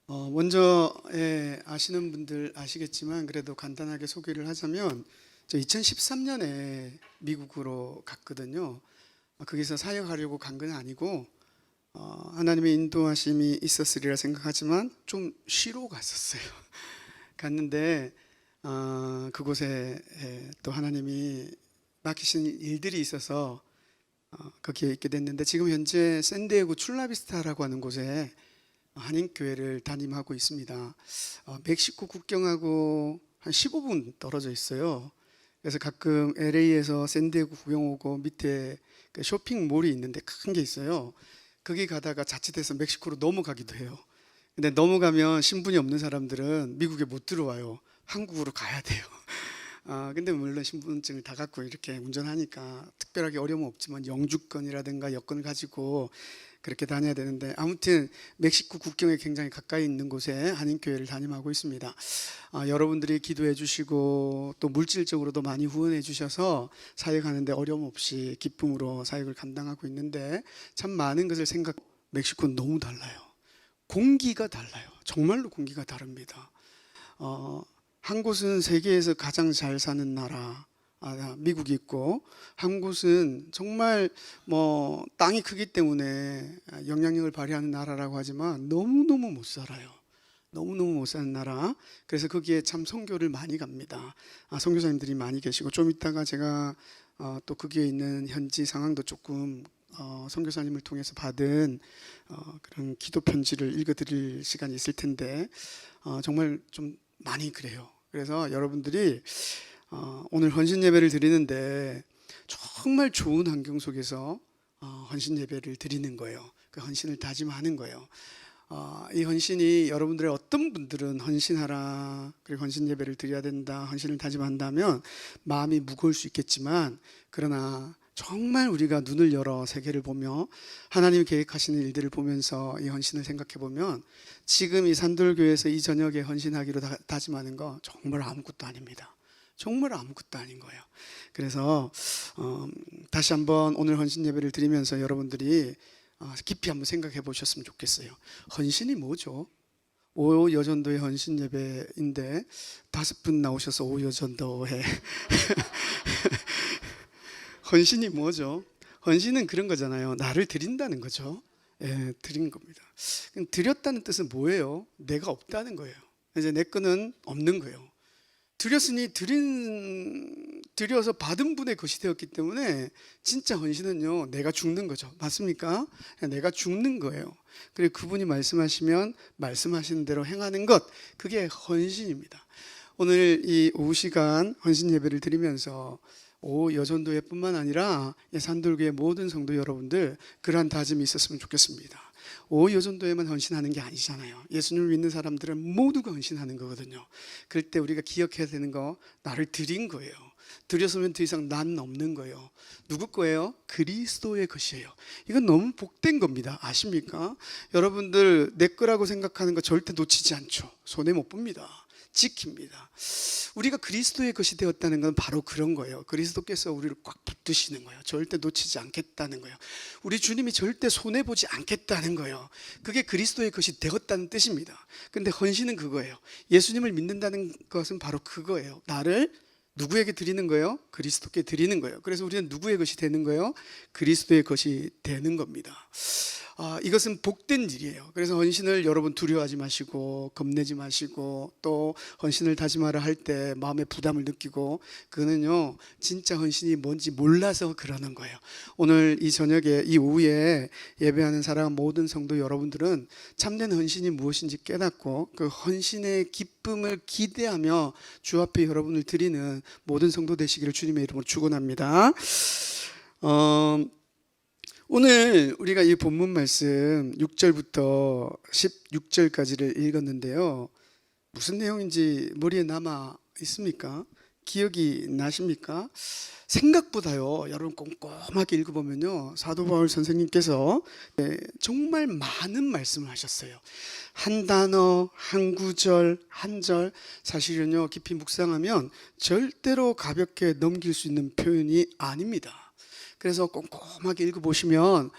먼저 아시는 분들 아시겠지만 그래도 간단하게 소개를 하자면 저 2013년에 미국으로 갔거든요. 거기서 사역하려고 간 건 아니고 하나님의 인도하심이 있었으리라 생각하지만 좀 쉬러 갔었어요. 갔는데 그곳에 또 하나님이 맡기신 일들이 있어서 거기에 있게 됐는데, 지금 현재 샌디에고 출라비스타라고 하는 곳에 한인교회를 담임하고 있습니다. 멕시코 국경하고 한 15분 떨어져 있어요. 그래서 가끔 LA에서 샌디에고 구경 오고 밑에 그 쇼핑몰이 있는데 큰 게 있어요. 거기 가다가 자칫해서 멕시코로 넘어가기도 해요. 근데 넘어가면 신분이 없는 사람들은 미국에 못 들어와요. 한국으로 가야 돼요. 근데 물론 신분증을 다 갖고 이렇게 운전하니까 특별하게 어려움 없지만 영주권이라든가 여권을 가지고 그렇게 다녀야 되는데, 아무튼 멕시코 국경에 굉장히 가까이 있는 곳에 한인교회를 담임하고 있습니다. 여러분들이 기도해 주시고 또 물질적으로도 많이 후원해 주셔서 사역하는데 어려움 없이 기쁨으로 사역을 감당하고 있는데, 참 많은 것을 멕시코는 너무 달라요. 공기가 달라요. 정말로 공기가 다릅니다. 한 곳은 세계에서 가장 잘 사는 나라, 미국이 있고, 한 곳은 정말 땅이 크기 때문에 영향력을 발휘하는 나라라고 하지만 너무너무 못 살아요. 너무너무 못 사는 나라. 그래서 거기에 참 선교를 많이 갑니다. 선교사님들이 많이 계시고, 좀 이따가 제가 또 거기에 있는 현지 상황도 조금 선교사님을 통해서 받은 그런 기도 편지를 읽어드릴 시간이 있을 텐데, 정말 좀 많이 그래요. 그래서 여러분들이 오늘 헌신 예배를 드리는데 정말 좋은 환경 속에서 헌신 예배를 드리는 거예요. 그 헌신을 다짐하는 거예요. 이 헌신이, 여러분들의 어떤 분들은 헌신하라, 그리고 헌신 예배를 드려야 된다, 헌신을 다짐한다면 마음이 무거울 수 있겠지만, 그러나 정말 우리가 눈을 열어 세계를 보며 하나님이 계획하시는 일들을 보면서 이 헌신을 생각해 보면, 지금 이 산돌교회에서 이 저녁에 헌신하기로 다짐하는 거 정말 아무것도 아닙니다. 정말 아무것도 아닌 거예요. 그래서 다시 한번 오늘 헌신 예배를 드리면서 여러분들이 깊이 한번 생각해 보셨으면 좋겠어요. 헌신이 뭐죠? 오여전도의 헌신 예배인데 5분 나오셔서 오여전도회 헌신이 뭐죠? 헌신은 그런 거잖아요. 나를 드린다는 거죠. 예, 드린 겁니다. 드렸다는 뜻은 뭐예요? 내가 없다는 거예요. 이제 내 거는 없는 거예요. 드렸으니 드려서 받은 분의 것이 되었기 때문에 진짜 헌신은요, 내가 죽는 거죠. 맞습니까? 내가 죽는 거예요. 그리고 그분이 말씀하시면 말씀하시는 대로 행하는 것, 그게 헌신입니다. 오늘 이 오후 시간 헌신 예배를 드리면서 여전도회 뿐만 아니라 산돌교회 모든 성도 여러분들 그러한 다짐이 있었으면 좋겠습니다. 여전도에만 헌신하는 게 아니잖아요. 예수님을 믿는 사람들은 모두가 헌신하는 거거든요. 그럴 때 우리가 기억해야 되는 거, 나를 드린 거예요. 드렸으면 더 이상 난 없는 거예요. 누구 거예요? 그리스도의 것이에요. 이건 너무 복된 겁니다. 아십니까? 여러분들 내 거라고 생각하는 거 절대 놓치지 않죠. 손해 못 봅니다. 지킵니다. 우리가 그리스도의 것이 되었다는 건 바로 그런 거예요. 그리스도께서 우리를 꽉 붙드시는 거예요. 절대 놓치지 않겠다는 거예요. 우리 주님이 절대 손해보지 않겠다는 거예요. 그게 그리스도의 것이 되었다는 뜻입니다. 근데 헌신은 그거예요. 예수님을 믿는다는 것은 바로 그거예요. 나를 누구에게 드리는 거예요? 그리스도께 드리는 거예요. 그래서 우리는 누구의 것이 되는 거예요? 그리스도의 것이 되는 겁니다. 이것은 복된 일이에요. 그래서 헌신을 여러분 두려워하지 마시고 겁내지 마시고, 또 헌신을 다짐하라 할 때 마음의 부담을 느끼고, 그거는요 진짜 헌신이 뭔지 몰라서 그러는 거예요. 오늘 이 저녁에, 이 오후에 예배하는 사랑하는 모든 성도 여러분들은 참된 헌신이 무엇인지 깨닫고 그 헌신의 기쁨을 기대하며 주 앞에 여러분을 드리는 모든 성도 되시기를 주님의 이름으로 축원합니다. 오늘 우리가 이 본문 말씀 6절부터 16절까지를 읽었는데요, 무슨 내용인지 머리에 남아 있습니까? 기억이 나십니까? 생각보다요, 여러분 꼼꼼하게 읽어보면요, 사도 바울 선생님께서 정말 많은 말씀을 하셨어요. 한 단어, 한 구절, 한 절, 사실은요 깊이 묵상하면 절대로 가볍게 넘길 수 있는 표현이 아닙니다. 그래서 꼼꼼하게 읽어보시면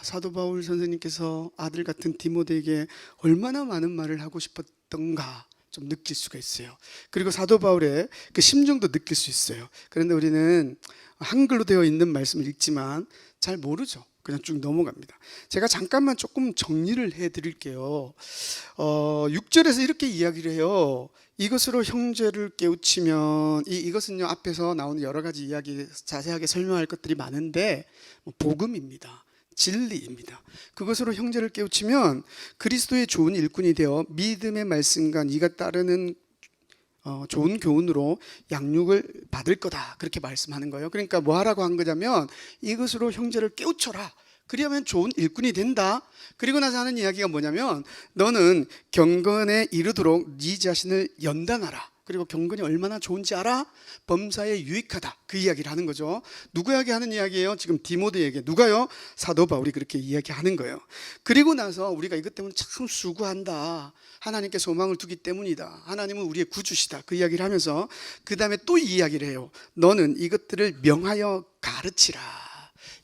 사도 바울 선생님께서 아들 같은 디모데에게 얼마나 많은 말을 하고 싶었던가 좀 느낄 수가 있어요. 그리고 사도 바울의 그 심정도 느낄 수 있어요. 그런데 우리는 한글로 되어 있는 말씀을 읽지만 잘 모르죠. 그냥 쭉 넘어갑니다. 제가 잠깐만 조금 정리를 해드릴게요. 6절에서 이렇게 이야기를 해요. 이것으로 형제를 깨우치면, 이것은요 앞에서 나오는 여러 가지 이야기 자세하게 설명할 것들이 많은데 복음입니다. 진리입니다. 그것으로 형제를 깨우치면 그리스도의 좋은 일꾼이 되어 믿음의 말씀과 네가 따르는 좋은 교훈으로 양육을 받을 거다, 그렇게 말씀하는 거예요. 그러니까 뭐 하라고 한 거냐면 이것으로 형제를 깨우쳐라. 그리하면 좋은 일꾼이 된다. 그리고 나서 하는 이야기가 뭐냐면 너는 경건에 이르도록 네 자신을 연단하라. 그리고 경건이 얼마나 좋은지 알아? 범사에 유익하다. 그 이야기를 하는 거죠. 누구에게 하는 이야기예요? 지금 디모데에게. 누가요? 사도 바울이 그렇게 이야기하는 거예요. 그리고 나서 우리가 이것 때문에 참 수고한다. 하나님께 소망을 두기 때문이다. 하나님은 우리의 구주시다. 그 이야기를 하면서 그 다음에 또 이야기를 해요. 너는 이것들을 명하여 가르치라.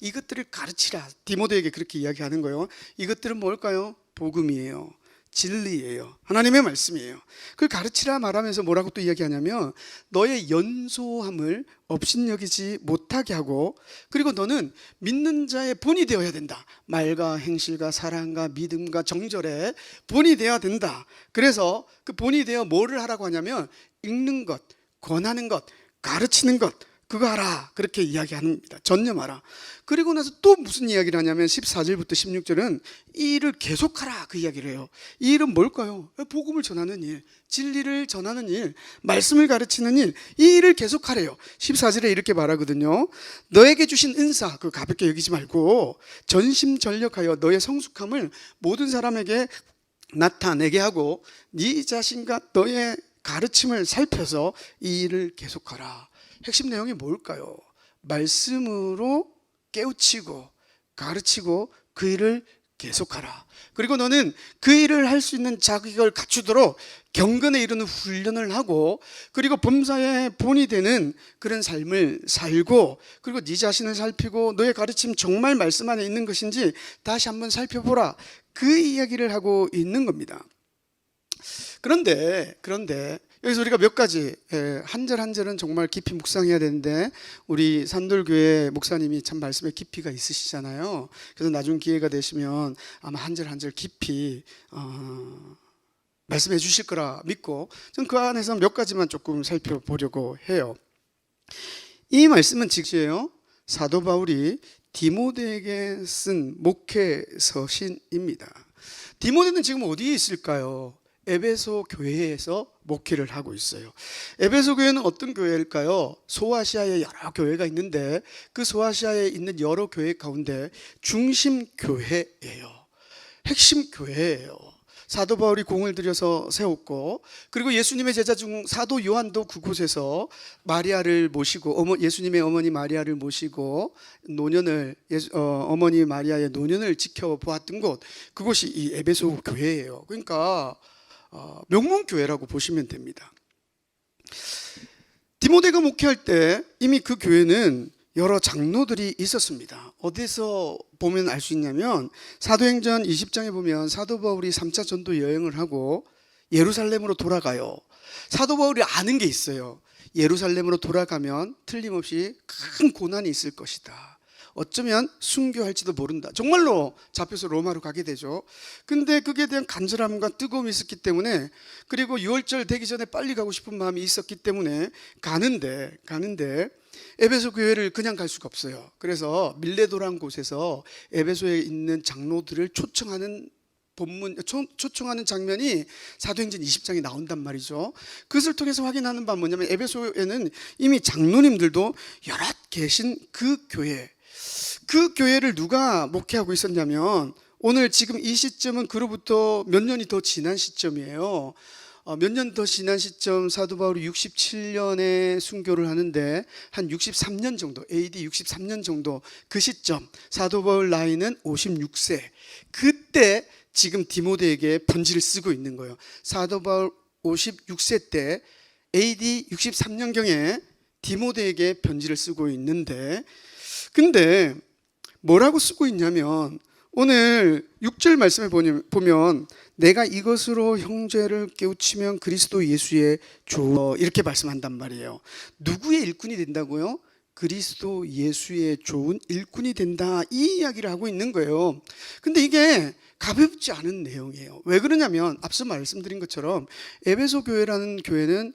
이것들을 가르치라. 디모데에게 그렇게 이야기하는 거예요. 이것들은 뭘까요? 복음이에요. 진리예요. 하나님의 말씀이에요. 그걸 가르치라 말하면서 뭐라고 또 이야기하냐면 너의 연소함을 업신여기지 못하게 하고, 그리고 너는 믿는 자의 본이 되어야 된다. 말과 행실과 사랑과 믿음과 정절에 본이 되어야 된다. 그래서 그 본이 되어 뭐를 하라고 하냐면 읽는 것, 권하는 것, 가르치는 것, 그거 하라. 그렇게 이야기합니다. 전념하라. 그리고 나서 또 무슨 이야기를 하냐면 14절부터 16절은 이 일을 계속하라. 그 이야기를 해요. 이 일은 뭘까요? 복음을 전하는 일, 진리를 전하는 일, 말씀을 가르치는 일, 이 일을 계속하래요. 14절에 이렇게 말하거든요. 너에게 주신 은사, 그 가볍게 여기지 말고 전심전력하여 너의 성숙함을 모든 사람에게 나타내게 하고 네 자신과 너의 가르침을 살펴서 이 일을 계속하라. 핵심 내용이 뭘까요? 말씀으로 깨우치고 가르치고 그 일을 계속하라. 그리고 너는 그 일을 할 수 있는 자격을 갖추도록 경건에 이르는 훈련을 하고, 그리고 범사의 본이 되는 그런 삶을 살고, 그리고 네 자신을 살피고 너의 가르침 정말 말씀 안에 있는 것인지 다시 한번 살펴보라. 그 이야기를 하고 있는 겁니다. 그런데 여기서 우리가 몇 가지, 한 절 한 절은 정말 깊이 묵상해야 되는데 우리 산돌교회 목사님이 참 말씀에 깊이가 있으시잖아요. 그래서 나중 기회가 되시면 아마 한 절 한 절 깊이 말씀해 주실 거라 믿고 저는 그 안에서 몇 가지만 조금 살펴보려고 해요. 이 말씀은 직시예요. 사도 바울이 디모데에게 쓴 목회 서신입니다. 디모데는 지금 어디에 있을까요? 에베소 교회에서 목회를 하고 있어요. 에베소 교회는 어떤 교회일까요? 소아시아에 여러 교회가 있는데 그 소아시아에 있는 여러 교회 가운데 중심 교회예요. 핵심 교회예요. 사도 바울이 공을 들여서 세웠고, 그리고 예수님의 제자 중 사도 요한도 그곳에서 마리아를 모시고 예수님의 어머니 마리아를 모시고 노년을 어머니 마리아의 노년을 지켜보았던 곳, 그곳이 이 에베소 교회예요. 그러니까 명문교회라고 보시면 됩니다. 디모데가 목회할 때 이미 그 교회는 여러 장로들이 있었습니다. 어디서 보면 알 수 있냐면 사도행전 20장에 보면 사도 바울이 3차 전도 여행을 하고 예루살렘으로 돌아가요. 사도 바울이 아는 게 있어요. 예루살렘으로 돌아가면 틀림없이 큰 고난이 있을 것이다. 어쩌면 순교할지도 모른다. 정말로 잡혀서 로마로 가게 되죠. 근데 그게 대한 간절함과 뜨거움이 있었기 때문에, 그리고 6월절 되기 전에 빨리 가고 싶은 마음이 있었기 때문에 가는데 에베소 교회를 그냥 갈 수가 없어요. 그래서 밀레도라는 곳에서 에베소에 있는 장로들을 초청하는 장면이 사도행전 20장에 나온단 말이죠. 그것을 통해서 확인하는 바는 뭐냐면 에베소에는 이미 장로님들도 여럿 계신 그 교회를 누가 목회하고 있었냐면, 오늘 지금 이 시점은 그로부터 몇 년이 더 지난 시점이에요. 몇 년 더 지난 시점, 사도 바울이 67년에 순교를 하는데 한 63년 정도, AD 63년 정도, 그 시점 사도 바울 나이는 56세. 그때 지금 디모데에게 편지를 쓰고 있는 거예요. 사도 바울 56세 때 AD 63년경에 디모데에게 편지를 쓰고 있는데, 근데 뭐라고 쓰고 있냐면 오늘 6절 말씀에 보면 내가 이것으로 형제를 깨우치면 그리스도 예수의 이렇게 말씀한단 말이에요. 누구의 일꾼이 된다고요? 그리스도 예수의 좋은 일꾼이 된다, 이 이야기를 하고 있는 거예요. 근데 이게 가볍지 않은 내용이에요. 왜 그러냐면 앞서 말씀드린 것처럼 에베소 교회라는 교회는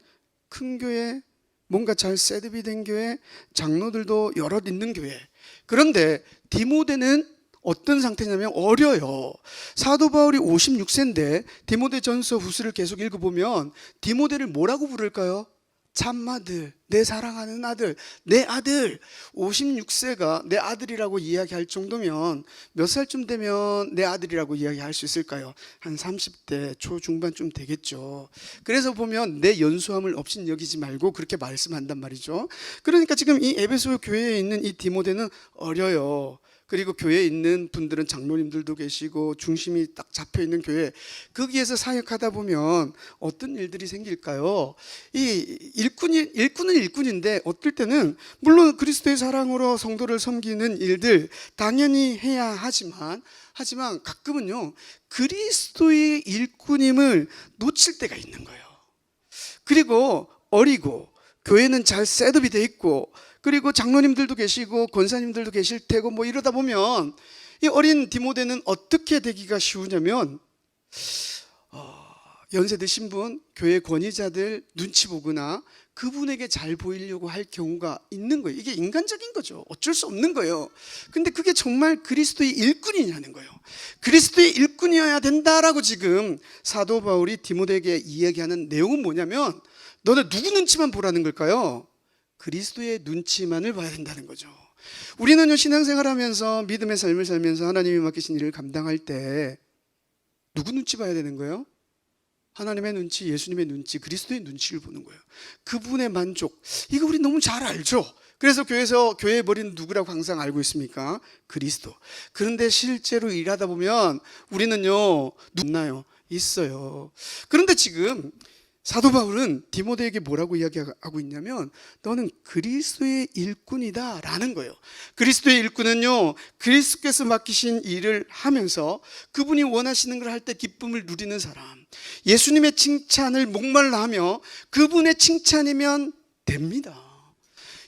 큰 교회, 뭔가 잘 셋업이 된 교회, 장로들도 여럿 있는 교회. 그런데 디모데는 어떤 상태냐면 어려요. 사도 바울이 56세인데 디모데전서 후서를 계속 읽어보면 디모데를 뭐라고 부를까요? 참아들, 내 사랑하는 아들, 내 아들. 56세가 내 아들이라고 이야기할 정도면 몇 살쯤 되면 내 아들이라고 이야기할 수 있을까요? 한 30대 초중반쯤 되겠죠. 그래서 보면 내 연수함을 없인 여기지 말고 그렇게 말씀한단 말이죠. 그러니까 지금 이 에베소 교회에 있는 이 디모데는 어려요. 그리고 교회에 있는 분들은 장로님들도 계시고 중심이 딱 잡혀있는 교회, 거기에서 사역하다 보면 어떤 일들이 생길까요? 이 일꾼은 일꾼인데 어떨 때는 물론 그리스도의 사랑으로 성도를 섬기는 일들 당연히 해야 하지만 가끔은요 그리스도의 일꾼임을 놓칠 때가 있는 거예요. 그리고 어리고 교회는 잘 셋업이 돼 있고 그리고 장로님들도 계시고 권사님들도 계실 테고 뭐 이러다 보면 이 어린 디모데는 어떻게 되기가 쉬우냐면 연세 드신 분, 교회 권위자들 눈치 보거나 그분에게 잘 보이려고 할 경우가 있는 거예요. 이게 인간적인 거죠. 어쩔 수 없는 거예요. 근데 그게 정말 그리스도의 일꾼이냐는 거예요. 그리스도의 일꾼이어야 된다라고 지금 사도 바울이 디모데에게 이야기하는 내용은 뭐냐면 너는 누구 눈치만 보라는 걸까요? 그리스도의 눈치만을 봐야 된다는 거죠. 우리는요 신앙생활하면서 믿음의 삶을 살면서 하나님이 맡기신 일을 감당할 때 누구 눈치 봐야 되는 거예요? 하나님의 눈치, 예수님의 눈치, 그리스도의 눈치를 보는 거예요. 그분의 만족, 이거 우리 너무 잘 알죠. 그래서 교회에 버린 누구라고 항상 알고 있습니까? 그리스도. 그런데 실제로 일하다 보면 우리는요 누나요? 있어요. 그런데 지금 사도 바울은 디모데에게 뭐라고 이야기하고 있냐면 너는 그리스도의 일꾼이다 라는 거예요. 그리스도의 일꾼은요 그리스도께서 맡기신 일을 하면서 그분이 원하시는 걸 할 때 기쁨을 누리는 사람, 예수님의 칭찬을 목말라 하며 그분의 칭찬이면 됩니다.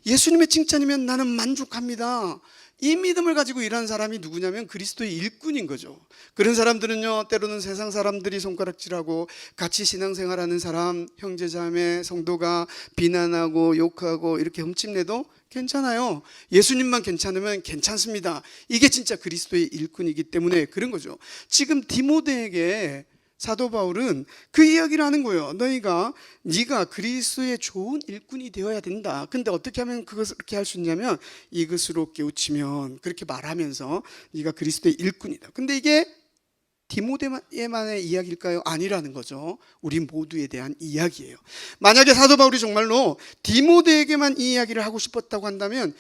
예수님의 칭찬이면 나는 만족합니다. 이 믿음을 가지고 일하는 사람이 누구냐면 그리스도의 일꾼인 거죠. 그런 사람들은요 때로는 세상 사람들이 손가락질하고 같이 신앙생활하는 사람, 형제자매, 성도가 비난하고 욕하고 이렇게 흠집내도 괜찮아요. 예수님만 괜찮으면 괜찮습니다. 이게 진짜 그리스도의 일꾼이기 때문에 그런 거죠. 지금 디모데에게 사도 바울은 그 이야기를 하는 거예요. 네가 그리스도의 좋은 일꾼이 되어야 된다. 근데 어떻게 하면 그것을 그렇게 할 수 있냐면 이것으로 깨우치면, 그렇게 말하면서 네가 그리스도의 일꾼이다. 근데 이게 디모데만의 이야기일까요? 아니라는 거죠. 우리 모두에 대한 이야기예요. 만약에 사도 바울이 정말로 디모데에게만 이 이야기를 하고 싶었다고 한다면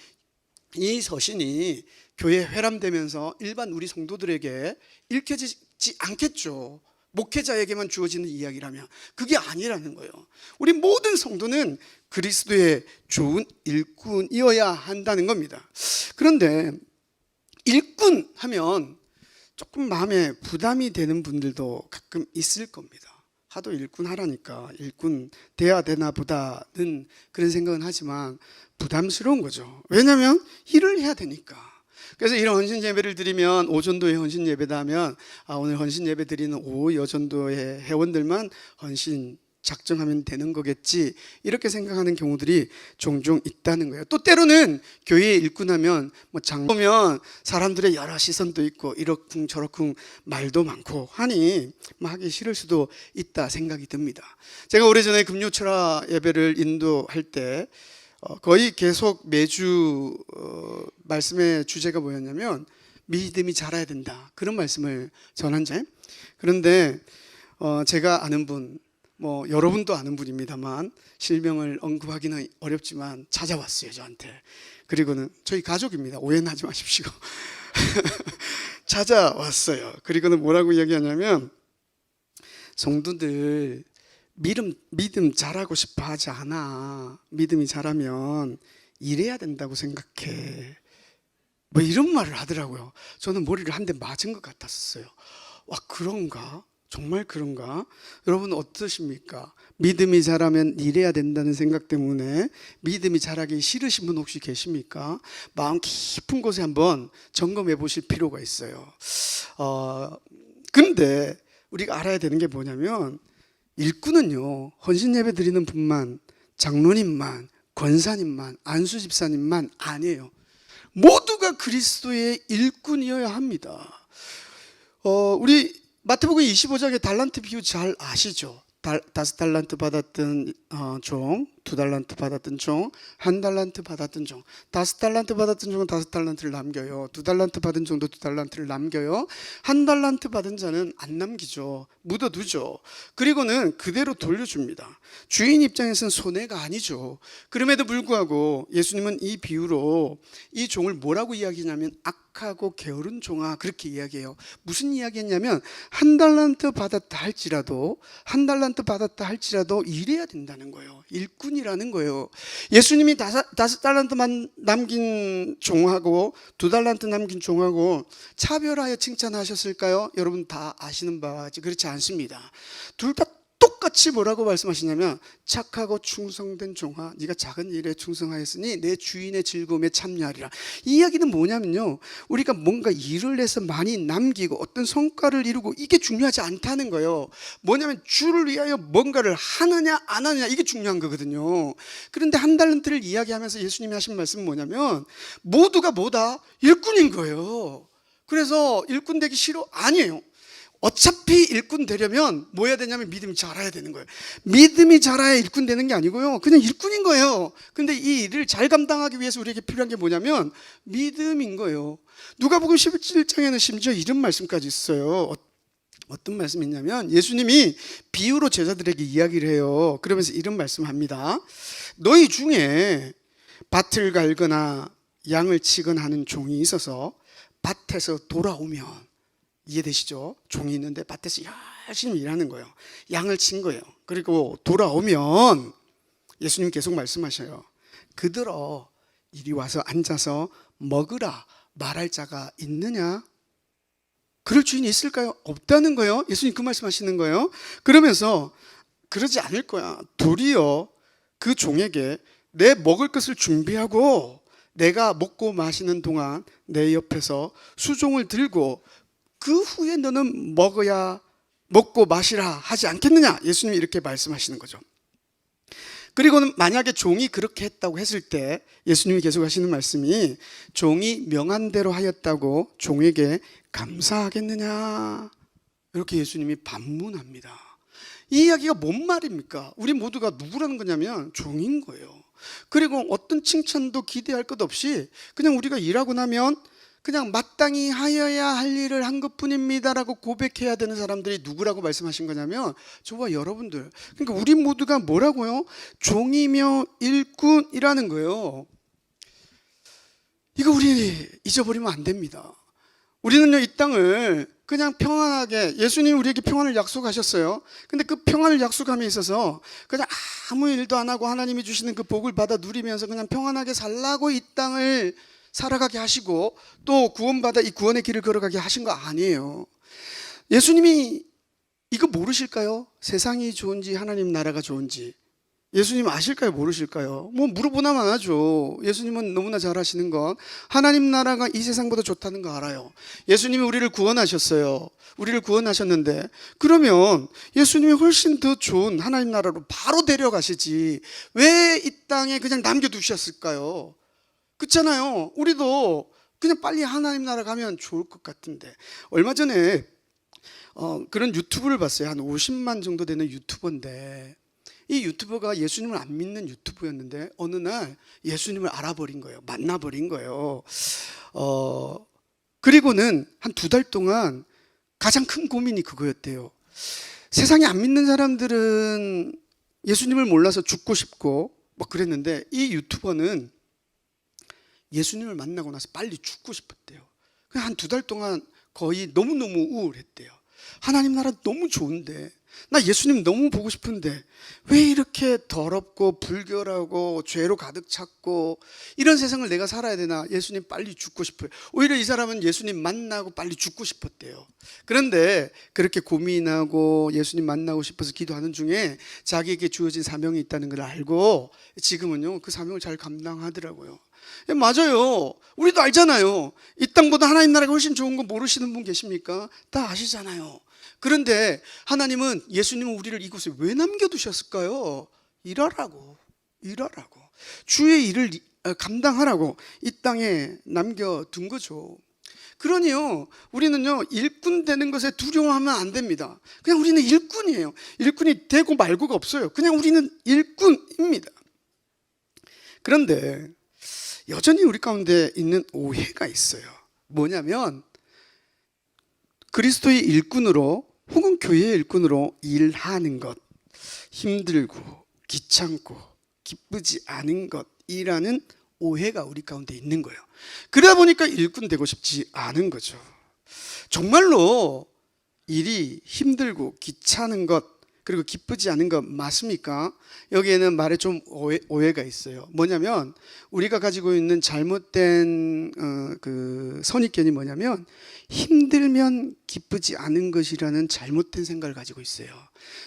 이 서신이 교회 회람되면서 일반 우리 성도들에게 읽혀지지 않겠죠. 목회자에게만 주어지는 이야기라면. 그게 아니라는 거예요. 우리 모든 성도는 그리스도의 좋은 일꾼이어야 한다는 겁니다. 그런데 일꾼 하면 조금 마음에 부담이 되는 분들도 가끔 있을 겁니다. 하도 일꾼 하라니까 일꾼 돼야 되나 보다는 그런 생각은 하지만 부담스러운 거죠. 왜냐하면 일을 해야 되니까. 그래서 이런 헌신 예배를 드리면 오전도회 헌신 예배다 하면 오늘 헌신 예배 드리는 여전도회 회원들만 헌신 작정하면 되는 거겠지, 이렇게 생각하는 경우들이 종종 있다는 거예요. 또 때로는 교회에 일꾼하면 장 보면 사람들의 여러 시선도 있고 이러쿵 저러쿵 말도 많고 하니 하기 싫을 수도 있다 생각이 듭니다. 제가 오래전에 금요철화 예배를 인도할 때 거의 계속 매주 말씀의 주제가 뭐였냐면 믿음이 자라야 된다, 그런 말씀을 전한 자. 그런데 제가 아는 분, 여러분도 아는 분입니다만 실명을 언급하기는 어렵지만 찾아왔어요 저한테. 그리고는 저희 가족입니다, 오해는 하지 마십시오. 찾아왔어요. 그리고는 뭐라고 이야기하냐면 성도들 믿음 잘하고 싶어 하지 않아. 믿음이 자라면 일해야 된다고 생각해. 뭐 이런 말을 하더라고요. 저는 머리를 한 대 맞은 것 같았어요. 와, 그런가? 정말 그런가? 여러분 어떠십니까? 믿음이 자라면 이래야 된다는 생각 때문에 믿음이 자라기 싫으신 분 혹시 계십니까? 마음 깊은 곳에 한번 점검해 보실 필요가 있어요. 근데 우리가 알아야 되는 게 뭐냐면, 일꾼은요, 헌신 예배 드리는 분만, 장로님만, 권사님만, 안수 집사님만 아니에요. 모두가 그리스도의 일꾼이어야 합니다. 우리 마태복음 25장의 달란트 비유 잘 아시죠? 5달란트 받았던 종, 2달란트 받았던 종, 1달란트 받았던 종. 5달란트 받았던 종은 5달란트를 남겨요. 2달란트 받은 종도 2달란트를 남겨요. 1달란트 받은 자는 안 남기죠. 묻어두죠. 그리고는 그대로 돌려줍니다. 주인 입장에서는 손해가 아니죠. 그럼에도 불구하고 예수님은 이 비유로 이 종을 뭐라고 이야기하냐면, 악하고 게으른 종아, 그렇게 이야기해요. 무슨 이야기했냐면, 1달란트 받았다 할지라도 일해야 된다는 거예요. 일꾼이라는 거예요. 예수님이 5달란트만 남긴 종하고 2달란트 남긴 종하고 차별하여 칭찬하셨을까요? 여러분 다 아시는 바와 같이 그렇지 않습니다. 둘 다 똑같이 뭐라고 말씀하시냐면, 착하고 충성된 종아, 네가 작은 일에 충성하였으니 내 주인의 즐거움에 참여하리라. 이 이야기는 뭐냐면요, 우리가 뭔가 일을 해서 많이 남기고 어떤 성과를 이루고 이게 중요하지 않다는 거예요. 뭐냐면 주를 위하여 뭔가를 하느냐 안 하느냐, 이게 중요한 거거든요. 그런데 1달란트를 이야기하면서 예수님이 하신 말씀은 뭐냐면, 모두가 뭐다? 일꾼인 거예요. 그래서 일꾼 되기 싫어? 아니에요. 어차피 일꾼 되려면 뭐 해야 되냐면 믿음이 자라야 되는 거예요. 믿음이 자라야 일꾼 되는 게 아니고요, 그냥 일꾼인 거예요. 근데 이 일을 잘 감당하기 위해서 우리에게 필요한 게 뭐냐면 믿음인 거예요. 누가복음 17장에는 심지어 이런 말씀까지 있어요. 어떤 말씀이 있냐면, 예수님이 비유로 제자들에게 이야기를 해요. 그러면서 이런 말씀을 합니다. 너희 중에 밭을 갈거나 양을 치거나 하는 종이 있어서 밭에서 돌아오면, 이해되시죠? 종이 있는데 밭에서 열심히 일하는 거예요. 양을 친 거예요. 그리고 돌아오면 예수님 계속 말씀하셔요. 그들어 이리 와서 앉아서 먹으라 말할 자가 있느냐? 그럴 주인이 있을까요? 없다는 거예요. 예수님 그 말씀하시는 거예요. 그러면서 그러지 않을 거야. 도리어 그 종에게 내 먹을 것을 준비하고 내가 먹고 마시는 동안 내 옆에서 수종을 들고 그 후에 너는 먹고 마시라 하지 않겠느냐? 예수님이 이렇게 말씀하시는 거죠. 그리고는 만약에 종이 그렇게 했다고 했을 때 예수님이 계속 하시는 말씀이, 종이 명한 대로 하였다고 종에게 감사하겠느냐? 이렇게 예수님이 반문합니다. 이 이야기가 뭔 말입니까? 우리 모두가 누구라는 거냐면 종인 거예요. 그리고 어떤 칭찬도 기대할 것 없이 그냥 우리가 일하고 나면 그냥 마땅히 하여야 할 일을 한 것뿐입니다라고 고백해야 되는 사람들이 누구라고 말씀하신 거냐면, 저와 여러분들. 그러니까 우리 모두가 뭐라고요? 종이며 일꾼이라는 거예요. 이거 우리 잊어버리면 안 됩니다. 우리는요, 이 땅을 그냥 평안하게, 예수님이 우리에게 평안을 약속하셨어요. 근데 그 평안을 약속함에 있어서 그냥 아무 일도 안 하고 하나님이 주시는 그 복을 받아 누리면서 그냥 평안하게 살라고 이 땅을 살아가게 하시고 또 구원받아 이 구원의 길을 걸어가게 하신 거 아니에요. 예수님이 이거 모르실까요? 세상이 좋은지 하나님 나라가 좋은지 예수님 아실까요? 모르실까요? 뭐 물어보나만 하죠. 예수님은 너무나 잘 아시는 건 하나님 나라가 이 세상보다 좋다는 거 알아요. 예수님이 우리를 구원하셨어요. 우리를 구원하셨는데, 그러면 예수님이 훨씬 더 좋은 하나님 나라로 바로 데려가시지 왜 이 땅에 그냥 남겨두셨을까요? 그렇잖아요. 우리도 그냥 빨리 하나님 나라 가면 좋을 것 같은데. 얼마 전에 그런 유튜브를 봤어요. 한 50만 정도 되는 유튜버인데, 이 유튜버가 예수님을 안 믿는 유튜버였는데 어느 날 예수님을 알아버린 거예요. 만나버린 거예요. 그리고는 한 2달 동안 가장 큰 고민이 그거였대요. 세상에 안 믿는 사람들은 예수님을 몰라서 죽고 싶고 뭐 그랬는데, 이 유튜버는 예수님을 만나고 나서 빨리 죽고 싶었대요. 그냥 한 2달 동안 거의 너무너무 우울했대요. 하나님 나라 너무 좋은데, 나 예수님 너무 보고 싶은데 왜 이렇게 더럽고 불결하고 죄로 가득 찼고 이런 세상을 내가 살아야 되나? 예수님 빨리 죽고 싶어요. 오히려 이 사람은 예수님 만나고 빨리 죽고 싶었대요. 그런데 그렇게 고민하고 예수님 만나고 싶어서 기도하는 중에 자기에게 주어진 사명이 있다는 걸 알고 지금은요 그 사명을 잘 감당하더라고요. 맞아요. 우리도 알잖아요. 이 땅보다 하나님 나라가 훨씬 좋은 거 모르시는 분 계십니까? 다 아시잖아요. 그런데 하나님은, 예수님은 우리를 이곳에 왜 남겨두셨을까요? 일하라고 주의 일을 감당하라고 이 땅에 남겨둔 거죠. 그러니요 우리는요 일꾼 되는 것에 두려워하면 안 됩니다. 그냥 우리는 일꾼이에요. 일꾼이 되고 말고가 없어요. 그냥 우리는 일꾼입니다. 그런데 여전히 우리 가운데 있는 오해가 있어요. 뭐냐면 그리스도의 일꾼으로 혹은 교회의 일꾼으로 일하는 것, 힘들고 귀찮고 기쁘지 않은 것이라는 오해가 우리 가운데 있는 거예요. 그러다 보니까 일꾼 되고 싶지 않은 거죠. 정말로 일이 힘들고 귀찮은 것 그리고 기쁘지 않은 것 맞습니까? 여기에는 말에 좀 오해가 있어요. 뭐냐면 우리가 가지고 있는 잘못된 그 선입견이 뭐냐면 힘들면 기쁘지 않은 것이라는 잘못된 생각을 가지고 있어요.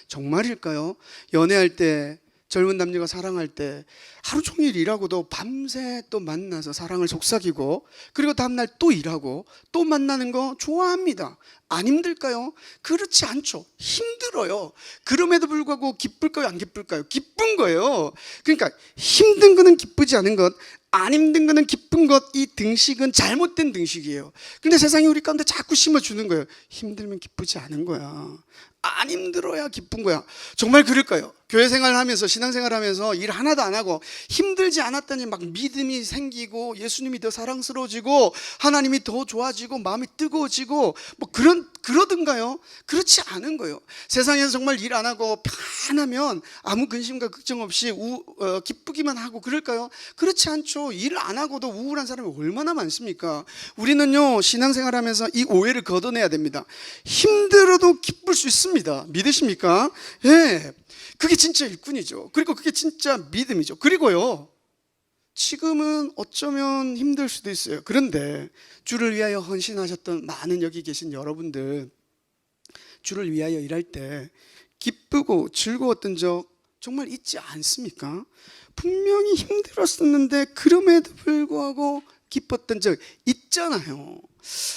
정말일까요? 연애할 때, 젊은 남녀가 사랑할 때 하루 종일 일하고도 밤새 또 만나서 사랑을 속삭이고 그리고 다음날 또 일하고 또 만나는 거 좋아합니다. 안 힘들까요? 그렇지 않죠. 힘들어요. 그럼에도 불구하고 기쁠까요? 안 기쁠까요? 기쁜 거예요. 그러니까 힘든 거는 기쁘지 않은 것, 안 힘든 거는 기쁜 것, 이 등식은 잘못된 등식이에요. 근데 세상이 우리 가운데 자꾸 심어주는 거예요. 힘들면 기쁘지 않은 거야. 안 힘들어야 기쁜 거야. 정말 그럴까요? 교회 생활하면서, 신앙생활하면서 일 하나도 안 하고 힘들지 않았더니 막 믿음이 생기고 예수님이 더 사랑스러워지고 하나님이 더 좋아지고 마음이 뜨거워지고 뭐 그러던가요? 그렇지 않은 거예요. 세상에서 정말 일 안 하고 편하면 아무 근심과 걱정 없이 기쁘기만 하고 그럴까요? 그렇지 않죠. 일 안 하고도 우울한 사람이 얼마나 많습니까? 우리는요 신앙생활하면서 이 오해를 걷어내야 됩니다. 힘들어도 기쁠 수 있습니다. 믿으십니까? 예. 그게 진짜 일꾼이죠. 그리고 그게 진짜 믿음이죠. 그리고요 지금은 어쩌면 힘들 수도 있어요. 그런데 주를 위하여 헌신하셨던 많은 여기 계신 여러분들, 주를 위하여 일할 때 기쁘고 즐거웠던 적 정말 있지 않습니까? 분명히 힘들었었는데 그럼에도 불구하고 기뻤던 적 있잖아요.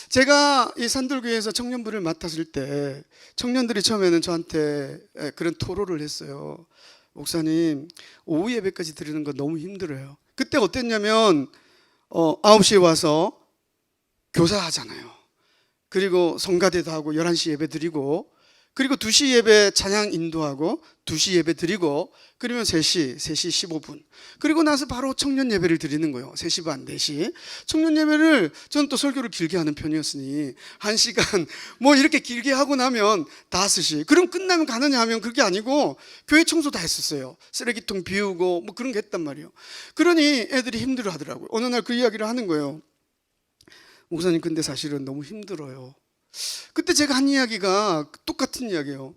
제가 이 산돌교회에서 청년부를 맡았을 때 청년들이 처음에는 저한테 그런 토로를 했어요. 목사님, 오후 예배까지 드리는 거 너무 힘들어요. 그때 어땠냐면 9시에 와서 교사하잖아요. 그리고 성가대도 하고 11시 예배 드리고 그리고 2시 예배 찬양 인도하고 2시 예배 드리고 그러면 3시 15분 그리고 나서 바로 청년 예배를 드리는 거예요. 3시 반 4시 청년 예배를, 저는 또 설교를 길게 하는 편이었으니 1시간 뭐 이렇게 길게 하고 나면 5시, 그럼 끝나면 가느냐 하면 그게 아니고 교회 청소 다 했었어요. 쓰레기통 비우고 뭐 그런 게 했단 말이에요. 그러니 애들이 힘들어 하더라고요. 어느 날 그 이야기를 하는 거예요. 목사님, 근데 사실은 너무 힘들어요. 그때 제가 한 이야기가 똑같은 이야기예요.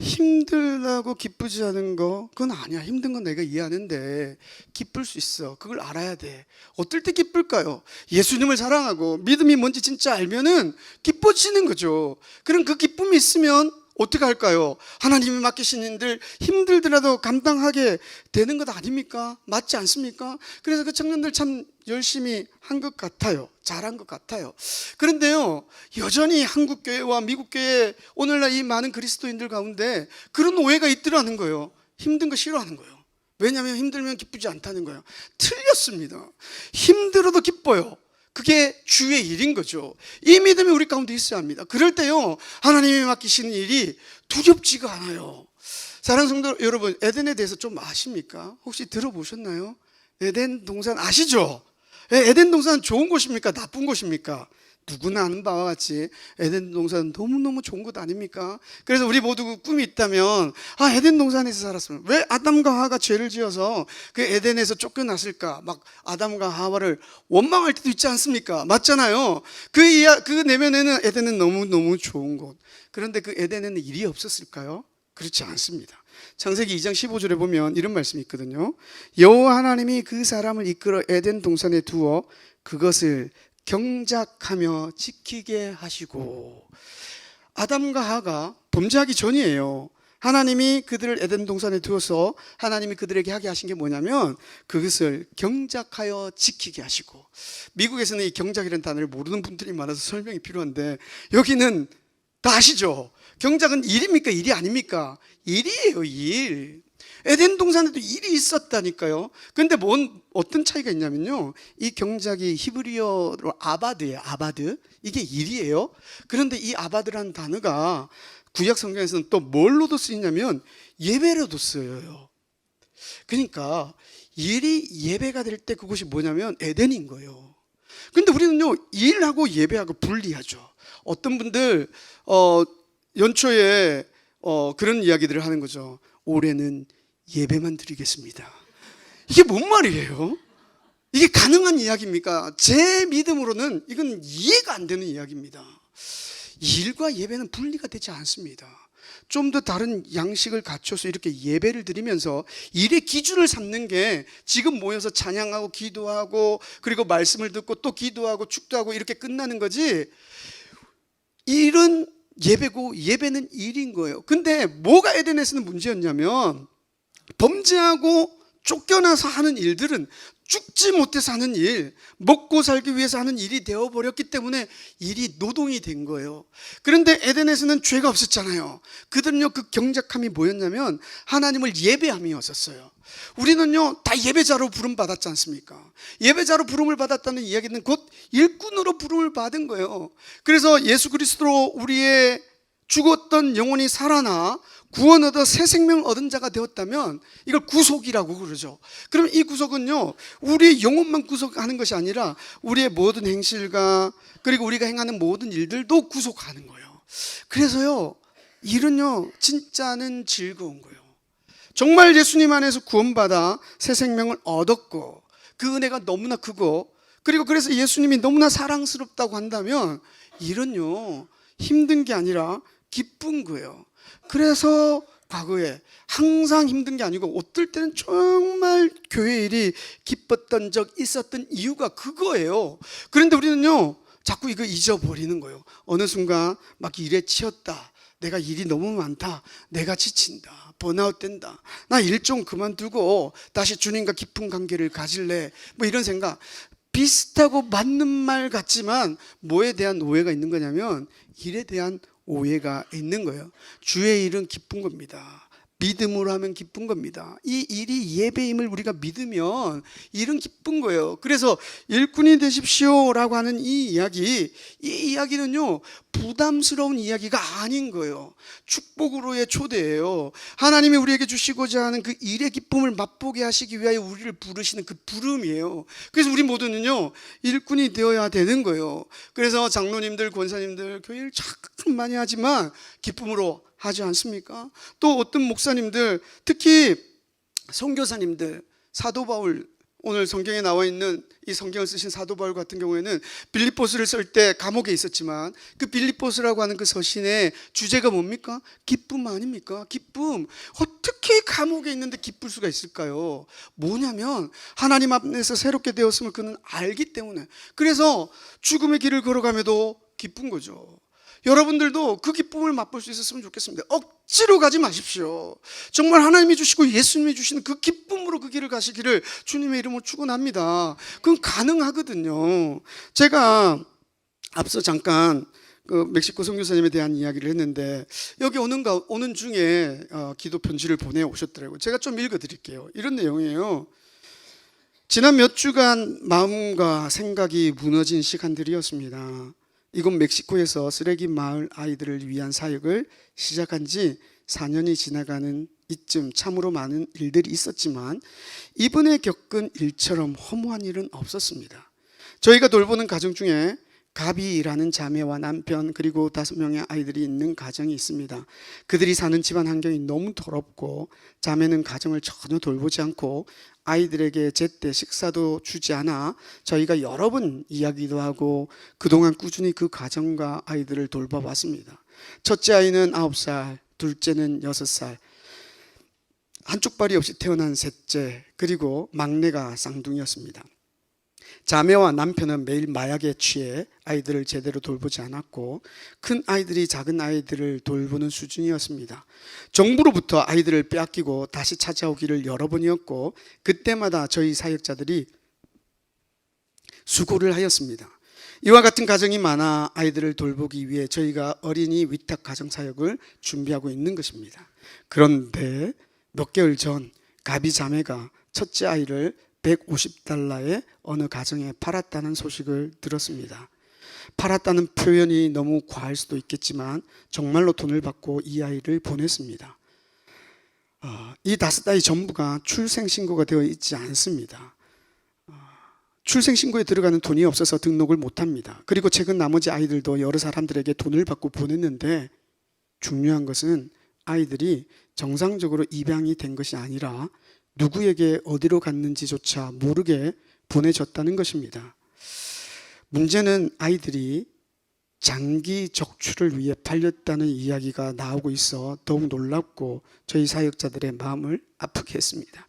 힘들다고 기쁘지 않은 거 그건 아니야. 힘든 건 내가 이해하는데 기쁠 수 있어. 그걸 알아야 돼. 어떨 때 기쁠까요? 예수님을 사랑하고 믿음이 뭔지 진짜 알면은 기뻐지는 거죠. 그럼 그 기쁨이 있으면 어떻게 할까요? 하나님이 맡기신 일들 힘들더라도 감당하게 되는 것 아닙니까? 맞지 않습니까? 그래서 그 청년들 참 열심히 한 것 같아요. 잘한 것 같아요. 그런데요 여전히 한국교회와 미국교회, 오늘날 이 많은 그리스도인들 가운데 그런 오해가 있더라는 거예요. 힘든 거 싫어하는 거예요. 왜냐하면 힘들면 기쁘지 않다는 거예요. 틀렸습니다. 힘들어도 기뻐요. 그게 주의 일인 거죠. 이 믿음이 우리 가운데 있어야 합니다. 그럴 때요 하나님이 맡기시는 일이 두렵지가 않아요. 사랑하는 성도 여러분, 에덴에 대해서 좀 아십니까? 혹시 들어보셨나요? 에덴 동산 아시죠? 에덴 동산 좋은 곳입니까? 나쁜 곳입니까? 누구나 아는 바와 같이 에덴 동산은 너무너무 좋은 곳 아닙니까? 그래서 우리 모두 꿈이 있다면 에덴 동산에서 살았으면, 왜 아담과 하와가 죄를 지어서 그 에덴에서 쫓겨났을까? 막 아담과 하와를 원망할 때도 있지 않습니까? 맞잖아요. 그 내면에는 에덴은 너무너무 좋은 곳. 그런데 그 에덴에는 일이 없었을까요? 그렇지 않습니다. 창세기 2장 15절에 보면 이런 말씀이 있거든요. 여호와 하나님이 그 사람을 이끌어 에덴 동산에 두어 그것을 경작하며 지키게 하시고, 아담과 하와가 범죄하기 전이에요. 하나님이 그들을 에덴 동산에 두어서 하나님이 그들에게 하게 하신 게 뭐냐면 그것을 경작하여 지키게 하시고, 미국에서는 이 경작이라는 단어를 모르는 분들이 많아서 설명이 필요한데, 여기는 다 아시죠? 경작은 일입니까? 일이 아닙니까? 일이에요, 일. 에덴 동산에도 일이 있었다니까요. 근데 어떤 차이가 있냐면요, 이 경작이 히브리어로 아바드예요. 아바드. 이게 일이에요. 그런데 이 아바드라는 단어가 구약 성경에서는 또 뭘로도 쓰이냐면 예배로도 쓰여요. 그러니까 일이 예배가 될 때 그곳이 뭐냐면 에덴인 거예요. 근데 우리는요, 일하고 예배하고 분리하죠. 어떤 분들 연초에 그런 이야기들을 하는 거죠. 올해는 예배만 드리겠습니다. 이게 뭔 말이에요? 이게 가능한 이야기입니까? 제 믿음으로는 이건 이해가 안 되는 이야기입니다. 일과 예배는 분리가 되지 않습니다. 좀 더 다른 양식을 갖춰서 이렇게 예배를 드리면서 일의 기준을 삼는 게 지금 모여서 찬양하고 기도하고 그리고 말씀을 듣고 또 기도하고 축도하고 이렇게 끝나는 거지, 일은 예배고 예배는 일인 거예요. 근데 뭐가 에덴에서는 문제였냐면 범죄하고 쫓겨나서 하는 일들은 죽지 못해서 하는 일, 먹고 살기 위해서 하는 일이 되어버렸기 때문에 일이 노동이 된 거예요. 그런데 에덴에서는 죄가 없었잖아요. 그들은요, 그 경작함이 뭐였냐면 하나님을 예배함이었었어요. 우리는요 다 예배자로 부름 받았지 않습니까? 예배자로 부름을 받았다는 이야기는 곧 일꾼으로 부름을 받은 거예요. 그래서 예수 그리스도로 우리의 죽었던 영혼이 살아나 구원 얻어 새 생명 얻은 자가 되었다면 이걸 구속이라고 그러죠. 그럼 이 구속은요, 우리의 영혼만 구속하는 것이 아니라 우리의 모든 행실과 그리고 우리가 행하는 모든 일들도 구속하는 거예요. 그래서요, 일은요 진짜는 즐거운 거예요. 정말 예수님 안에서 구원받아 새 생명을 얻었고 그 은혜가 너무나 크고, 그리고 그래서 예수님이 너무나 사랑스럽다고 한다면 일은요 힘든 게 아니라 기쁜 거예요. 그래서 과거에 항상 힘든 게 아니고 어떨 때는 정말 교회 일이 기뻤던 적 있었던 이유가 그거예요. 그런데 우리는요 자꾸 이거 잊어버리는 거예요. 어느 순간 막 일에 치였다, 내가 일이 너무 많다, 내가 지친다, 번아웃 된다, 나 일 좀 그만두고 다시 주님과 깊은 관계를 가질래, 뭐 이런 생각. 비슷하고 맞는 말 같지만 뭐에 대한 오해가 있는 거냐면 일에 대한 오해가 있는 거예요. 주의 일은 기쁜 겁니다. 믿음으로 하면 기쁜 겁니다. 이 일이 예배임을 우리가 믿으면 일은 기쁜 거예요. 그래서 일꾼이 되십시오라고 하는 이 이야기는요 부담스러운 이야기가 아닌 거예요. 축복으로의 초대예요. 하나님이 우리에게 주시고자 하는 그 일의 기쁨을 맛보게 하시기 위하여 우리를 부르시는 그 부름이에요. 그래서 우리 모두는요 일꾼이 되어야 되는 거예요. 그래서 장로님들, 권사님들 교회를 참 많이 하지만 기쁨으로 하지 않습니까? 또 어떤 목사님들, 특히 선교사님들, 사도 바울, 오늘 성경에 나와 있는 이 성경을 쓰신 사도 바울 같은 경우에는 빌립보스를 쓸 때 감옥에 있었지만 그 빌립보스라고 하는 그 서신의 주제가 뭡니까? 기쁨 아닙니까? 기쁨. 어떻게 감옥에 있는데 기쁠 수가 있을까요? 뭐냐면 하나님 앞에서 새롭게 되었음을 그는 알기 때문에. 그래서 죽음의 길을 걸어가며도 기쁜 거죠. 여러분들도 그 기쁨을 맛볼 수 있었으면 좋겠습니다. 억지로 가지 마십시오. 정말 하나님이 주시고 예수님이 주시는 그 기쁨으로 그 길을 가시기를 주님의 이름으로 축원합니다. 그건 가능하거든요. 제가 앞서 잠깐 그 멕시코 선교사님에 대한 이야기를 했는데 여기 오는 중에 기도 편지를 보내오셨더라고요. 제가 좀 읽어드릴게요. 이런 내용이에요. 지난 몇 주간 마음과 생각이 무너진 시간들이었습니다. 이곳 멕시코에서 쓰레기 마을 아이들을 위한 사역을 시작한 지 4년이 지나가는 이쯤 참으로 많은 일들이 있었지만 이번에 겪은 일처럼 허무한 일은 없었습니다. 저희가 돌보는 가정 중에 가비라는 자매와 남편 그리고 5명의 아이들이 있는 가정이 있습니다. 그들이 사는 집안 환경이 너무 더럽고 자매는 가정을 전혀 돌보지 않고 아이들에게 제때 식사도 주지 않아 저희가 여러 번 이야기도 하고 그동안 꾸준히 그 가정과 아이들을 돌봐왔습니다. 첫째 아이는 9살, 둘째는 6살, 한쪽 발이 없이 태어난 셋째, 그리고 막내가 쌍둥이였습니다. 자매와 남편은 매일 마약에 취해 아이들을 제대로 돌보지 않았고 큰 아이들이 작은 아이들을 돌보는 수준이었습니다. 정부로부터 아이들을 빼앗기고 다시 찾아오기를 여러 번이었고 그때마다 저희 사역자들이 수고를 하였습니다. 이와 같은 가정이 많아 아이들을 돌보기 위해 저희가 어린이 위탁 가정 사역을 준비하고 있는 것입니다. 그런데 몇 개월 전 가비 자매가 첫째 아이를 $150에 어느 가정에 팔았다는 소식을 들었습니다. 팔았다는 표현이 너무 과할 수도 있겠지만 정말로 돈을 받고 이 아이를 보냈습니다. 이 5아이 전부가 출생신고가 되어 있지 않습니다. 출생신고에 들어가는 돈이 없어서 등록을 못합니다. 그리고 최근 나머지 아이들도 여러 사람들에게 돈을 받고 보냈는데 중요한 것은 아이들이 정상적으로 입양이 된 것이 아니라 누구에게 어디로 갔는지조차 모르게 보내졌다는 것입니다. 문제는 아이들이 장기 적출을 위해 팔렸다는 이야기가 나오고 있어 더욱 놀랍고 저희 사역자들의 마음을 아프게 했습니다.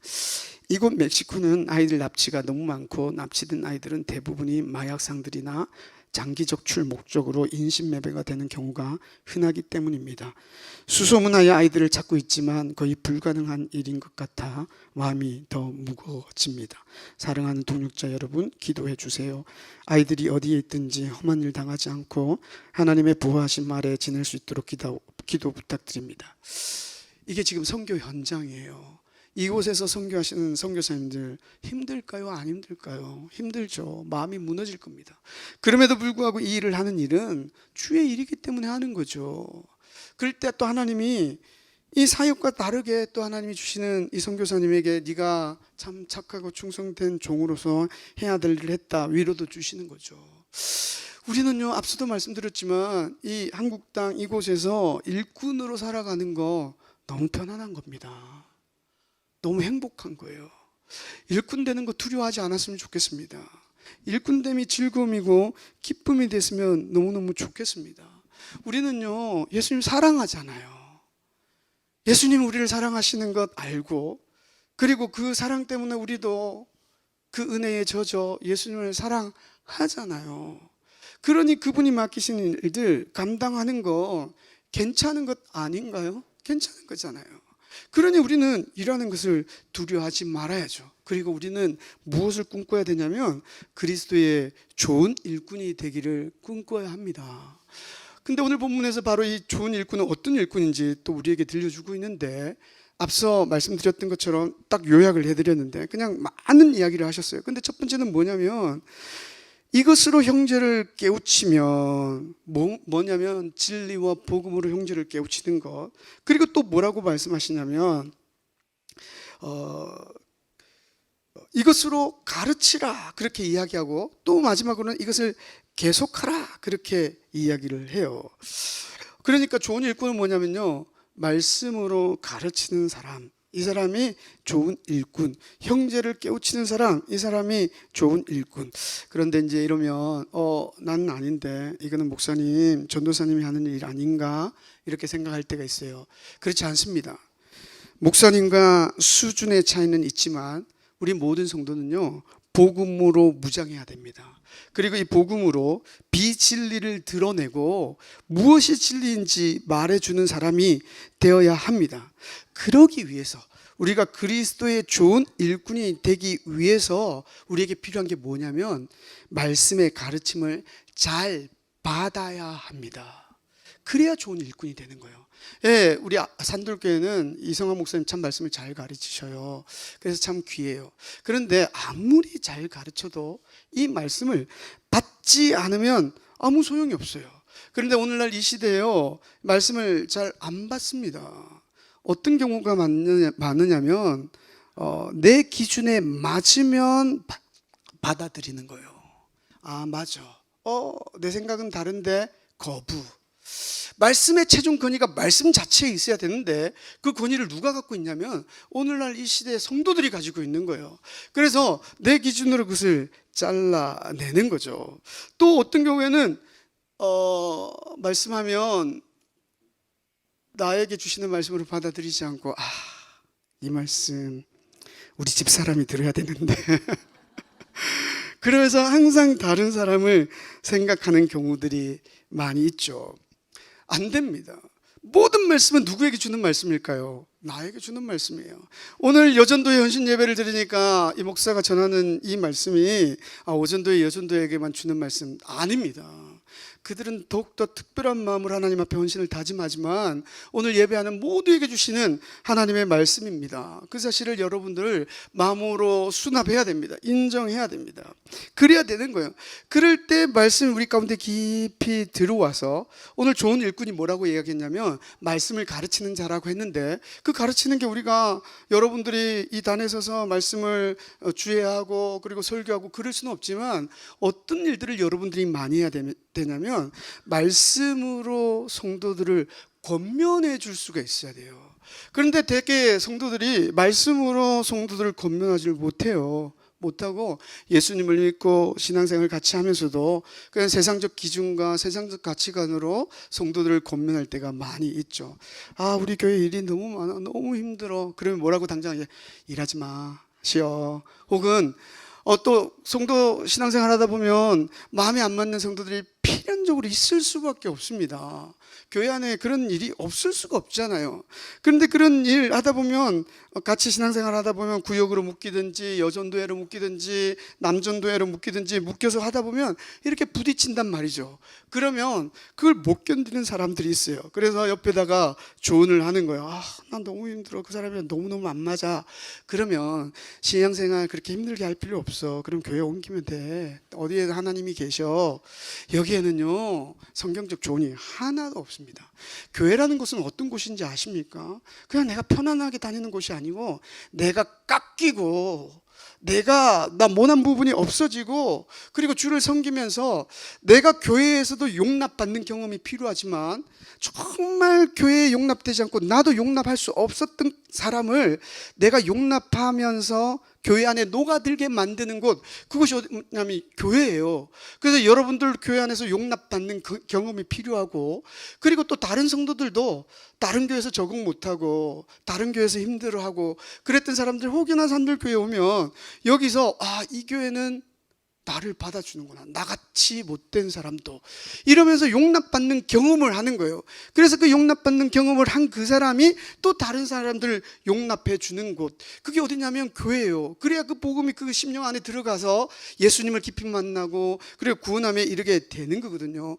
이곳 멕시코는 아이들 납치가 너무 많고 납치된 아이들은 대부분이 마약상들이나 장기 적출 목적으로 인신매매가 되는 경우가 흔하기 때문입니다. 수소문하여 아이들을 찾고 있지만 거의 불가능한 일인 것 같아 마음이 더 무거워집니다. 사랑하는 동역자 여러분, 기도해 주세요. 아이들이 어디에 있든지 험한 일 당하지 않고 하나님의 보호하신 말에 지낼 수 있도록 기도 부탁드립니다. 이게 지금 선교 현장이에요. 이곳에서 선교하시는 선교사님들 힘들까요? 안 힘들까요? 힘들죠. 마음이 무너질 겁니다. 그럼에도 불구하고 이 일을 하는 일은 주의 일이기 때문에 하는 거죠. 그럴 때 또 하나님이 이 사역과 다르게 또 하나님이 주시는 이 선교사님에게 네가 참 착하고 충성된 종으로서 해야 될 일을 했다 위로도 주시는 거죠. 우리는요, 앞서도 말씀드렸지만 이 한국 땅 이곳에서 일꾼으로 살아가는 거 너무 편안한 겁니다. 너무 행복한 거예요. 일꾼 되는 거 두려워하지 않았으면 좋겠습니다. 일꾼됨이 즐거움이고 기쁨이 됐으면 너무너무 좋겠습니다. 우리는요, 예수님 사랑하잖아요. 예수님 우리를 사랑하시는 것 알고, 그리고 그 사랑 때문에 우리도 그 은혜에 젖어 예수님을 사랑하잖아요. 그러니 그분이 맡기신 일들 감당하는 거 괜찮은 것 아닌가요? 괜찮은 거잖아요. 그러니 우리는 일하는 것을 두려워하지 말아야죠. 그리고 우리는 무엇을 꿈꿔야 되냐면 그리스도의 좋은 일꾼이 되기를 꿈꿔야 합니다. 근데 오늘 본문에서 바로 이 좋은 일꾼은 어떤 일꾼인지 또 우리에게 들려주고 있는데, 앞서 말씀드렸던 것처럼 딱 요약을 해드렸는데 그냥 많은 이야기를 하셨어요. 근데 첫 번째는 뭐냐면 이것으로 형제를 깨우치면 뭐냐면 진리와 복음으로 형제를 깨우치는 것. 그리고 또 뭐라고 말씀하시냐면 이것으로 가르치라 그렇게 이야기하고 또 마지막으로는 이것을 계속하라 그렇게 이야기를 해요. 그러니까 좋은 일꾼은 뭐냐면요, 말씀으로 가르치는 사람, 이 사람이 좋은 일꾼. 형제를 깨우치는 사람, 이 사람이 좋은 일꾼. 그런데 이제 이러면 나는 아닌데 이거는 목사님, 전도사님이 하는 일 아닌가 이렇게 생각할 때가 있어요. 그렇지 않습니다. 목사님과 수준의 차이는 있지만 우리 모든 성도는요, 복음으로 무장해야 됩니다. 그리고 이 복음으로 비진리를 드러내고 무엇이 진리인지 말해주는 사람이 되어야 합니다. 그러기 위해서, 우리가 그리스도의 좋은 일꾼이 되기 위해서 우리에게 필요한 게 뭐냐면 말씀의 가르침을 잘 받아야 합니다. 그래야 좋은 일꾼이 되는 거예요. 예, 우리 산돌교회는 이성환 목사님 참 말씀을 잘 가르치셔요. 그래서 참 귀해요. 그런데 아무리 잘 가르쳐도 이 말씀을 받지 않으면 아무 소용이 없어요. 그런데 오늘날 이 시대에요, 말씀을 잘 안 받습니다. 어떤 경우가 많으냐면 내 기준에 맞으면 받아들이는 거예요. 아, 맞아, 내 생각은 다른데 거부. 말씀의 최종 권위가 말씀 자체에 있어야 되는데 그 권위를 누가 갖고 있냐면 오늘날 이 시대의 성도들이 가지고 있는 거예요. 그래서 내 기준으로 그것을 잘라내는 거죠. 또 어떤 경우에는 말씀하면 나에게 주시는 말씀으로 받아들이지 않고 이 말씀 우리 집 사람이 들어야 되는데 그러면서 항상 다른 사람을 생각하는 경우들이 많이 있죠. 안 됩니다. 모든 말씀은 누구에게 주는 말씀일까요? 나에게 주는 말씀이에요. 오늘 여전도의 헌신 예배를 드리니까 이 목사가 전하는 이 말씀이 오전도의 여전도에게만 주는 말씀 아닙니다. 그들은 더욱더 특별한 마음으로 하나님 앞에 헌신을 다짐하지만 오늘 예배하는 모두에게 주시는 하나님의 말씀입니다. 그 사실을 여러분들 마음으로 수납해야 됩니다. 인정해야 됩니다. 그래야 되는 거예요. 그럴 때 말씀이 우리 가운데 깊이 들어와서 오늘 좋은 일꾼이 뭐라고 이야기했냐면 말씀을 가르치는 자라고 했는데 그 가르치는 게 우리가 여러분들이 이 단에 서서 말씀을 주의하고 그리고 설교하고 그럴 수는 없지만 어떤 일들을 여러분들이 많이 해야 되냐면 말씀으로 성도들을 권면해 줄 수가 있어야 돼요. 그런데 대개 성도들이 말씀으로 성도들을 권면하지 못해요. 못하고 예수님을 믿고 신앙생활을 같이 하면서도 그냥 세상적 기준과 세상적 가치관으로 성도들을 권면할 때가 많이 있죠. 우리 교회 일이 너무 많아, 너무 힘들어. 그러면 뭐라고 당장 일하지 마, 쉬어. 혹은 또 성도 신앙생활 하다 보면 마음에 안 맞는 성도들이 필연적으로 있을 수밖에 없습니다. 교회 안에 그런 일이 없을 수가 없잖아요. 그런데 그런 일 하다 보면 같이 신앙생활 하다 보면 구역으로 묶이든지 여전도회로 묶이든지 남전도회로 묶이든지 묶여서 하다 보면 이렇게 부딪힌단 말이죠. 그러면 그걸 못 견디는 사람들이 있어요. 그래서 옆에다가 조언을 하는 거예요. 난 너무 힘들어. 그 사람이랑 너무너무 안 맞아. 그러면 신앙생활 그렇게 힘들게 할 필요 없어. 그럼 교회 옮기면 돼. 어디에 하나님이 계셔. 여기에는요 성경적 조언이 하나도 없습니다. 교회라는 곳은 어떤 곳인지 아십니까? 그냥 내가 편안하게 다니는 곳이 아니고 내가 깎이고 나 모난 부분이 없어지고 그리고 주를 섬기면서 내가 교회에서도 용납받는 경험이 필요하지만 정말 교회에 용납되지 않고 나도 용납할 수 없었던 사람을 내가 용납하면서 교회 안에 녹아들게 만드는 곳, 그것이 어디냐면 교회예요. 그래서 여러분들 교회 안에서 용납받는 경험이 필요하고 그리고 또 다른 성도들도 다른 교회에서 적응 못하고 다른 교회에서 힘들어하고 그랬던 사람들 혹여나 산들 교회 오면 여기서 이 교회는 나를 받아주는구나. 나같이 못된 사람도 이러면서 용납받는 경험을 하는 거예요. 그래서 그 용납받는 경험을 한 그 사람이 또 다른 사람들을 용납해 주는 곳, 그게 어디냐면 교회예요. 그래야 그 복음이 그 심령 안에 들어가서 예수님을 깊이 만나고 그리고 구원함에 이르게 되는 거거든요.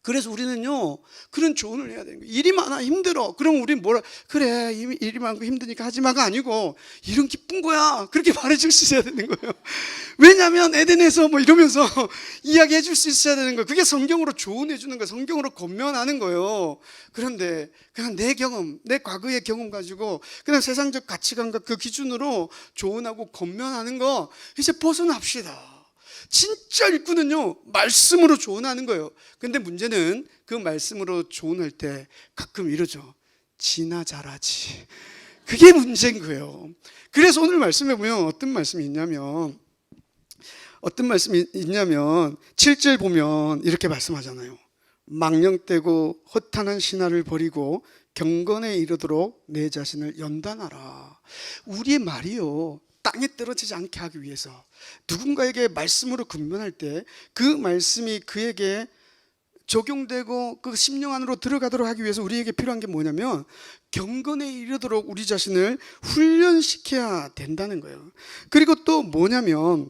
그래서 우리는요 그런 조언을 해야 되는 거예요. 일이 많아 힘들어. 그럼 우리는 그래 일이 많고 힘드니까 하지마가 아니고 일은 기쁜 거야. 그렇게 말해줄 수 있어야 되는 거예요. 왜냐하면 에덴에서 이러면서 이야기해 줄 수 있어야 되는 거예요. 그게 성경으로 조언해 주는 거예요. 성경으로 권면하는 거예요. 그런데 그냥 내 경험, 내 과거의 경험 가지고 그냥 세상적 가치관과 그 기준으로 조언하고 권면하는 거 이제 벗어납시다. 진짜 일꾼은요 말씀으로 조언하는 거예요. 근데 문제는 그 말씀으로 조언할 때 가끔 이러죠. 지나 잘하지. 그게 문제인 거예요. 그래서 오늘 말씀에 보면 어떤 말씀이 있냐면 7절 보면 이렇게 말씀하잖아요. 망령되고 허탄한 신화를 버리고 경건에 이르도록 내 자신을 연단하라. 우리의 말이요 땅에 떨어지지 않게 하기 위해서 누군가에게 말씀으로 권면할 때 그 말씀이 그에게 적용되고 그 심령 안으로 들어가도록 하기 위해서 우리에게 필요한 게 뭐냐면 경건에 이르도록 우리 자신을 훈련시켜야 된다는 거예요. 그리고 또 뭐냐면